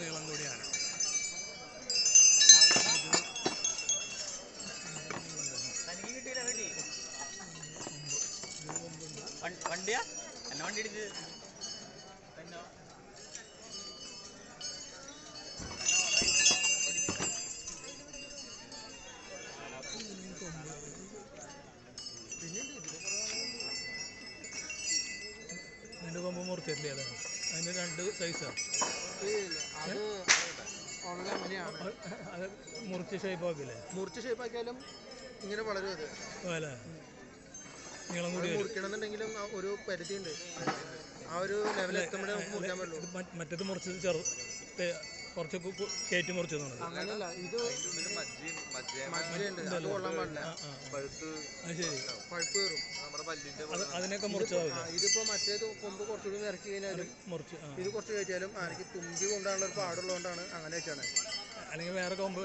നീളം കൂടിയാണ്. വണ്ടിയാ എന്നെ വണ്ടി ഇടിച്ച് അതിൻ്റെ കൊമ്പ് മുറിച്ചിട്ടില്ലേ? അതാണ് അതിന് 2 സൈസാണ്. അത് മുറിച്ച് ഷേപ്പ് ആക്കില്ലേ? മുറിച്ച് ഷേപ്പ് ആക്കിയാലും ഇങ്ങനെ വളരും. അത് അല്ലേ നീളം കൂടി മുറിക്കണമെന്നുണ്ടെങ്കിലും ഒരു പരിധി ഉണ്ട്. ആ ഒരു ലെവലിൽ എത്തുമ്പോഴേ നമുക്ക് മുറിക്കാൻ പറ്റുള്ളൂ. മറ്റേത് മുറിച്ച് കുറച്ച് കയറ്റി മുറിച്ചതാണ്. അങ്ങനെയല്ല, ഇത് മജ്ജയുണ്ട്, അത് കൊള്ളാൻ പാടില്ല. അത് ശരി, പഴുപ്പ് കയറും. അതിനൊക്കെ മുറിച്ചതാവില്ല. ഇതിപ്പോ മറ്റേത് കൊമ്പ് കുറച്ചുകൂടി ഇറക്കി കഴിഞ്ഞാലും മുറിച്ച് ഇത് കുറച്ച് കഴിച്ചാലും ആനയ്ക്ക് തുമ്പി കൊണ്ടാനുള്ള ഒരു പാടുള്ളതുകൊണ്ടാണ് അങ്ങനെ വെച്ചാണ്. അല്ലെങ്കിൽ വേറെ കൊമ്പ്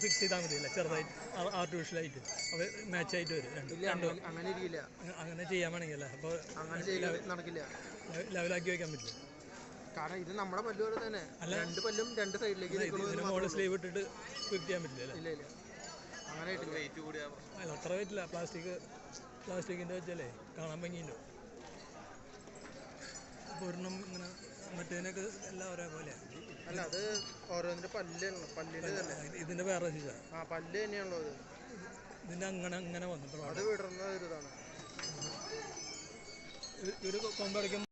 ഫിക്സ് ചെയ്താൽ മതിയല്ല, ചെറുതായിട്ട് ആർട്ടിഫിഷ്യലായിട്ട് അത് മാച്ചായിട്ട് വരും. അങ്ങനെ ഇരിക്കില്ല, അങ്ങനെ ചെയ്യാൻ വേണമെങ്കിൽ അപ്പോൾ അങ്ങനെ ചെയ്യാൻ നടക്കില്ല. ലെവലാക്കി വയ്ക്കാൻ പറ്റില്ല. കാരണം ഇത് നമ്മുടെ പല്ല് പോലെ തന്നെ 2 പല്ലും 2 സൈഡിലേക്ക് മോഡൽ സ്ലീവ് ഇട്ടിട്ട് ഫിറ്റ് ചെയ്യാൻ പറ്റില്ല. ഇല്ല ഇല്ല, അങ്ങനെ അല്ല അത്ര പറ്റില്ല. പ്ലാസ്റ്റിക്കിൻ്റെ വെച്ചാലേ കാണാൻ ഭംഗിയുണ്ടോ. അപ്പോൾ ഒരെണ്ണം ഇങ്ങനെ മറ്റേതിനൊക്കെ എല്ലാം ഒരേപോലെയാണ്. അല്ല, അത് ഓരോന്നിന്റെ പല്ലിന്റെ തന്നെ. ഇതിന്റെ വേറെ സൈസാണ്. പല്ല് തന്നെയാണല്ലോ അത്. ഇതിന്റെ അങ്ങനെ വന്നിട്ടുള്ളത് അത് വിടർന്ന ഒരു ഇതാണ്. ഒരു കൊമ്പടിക്കും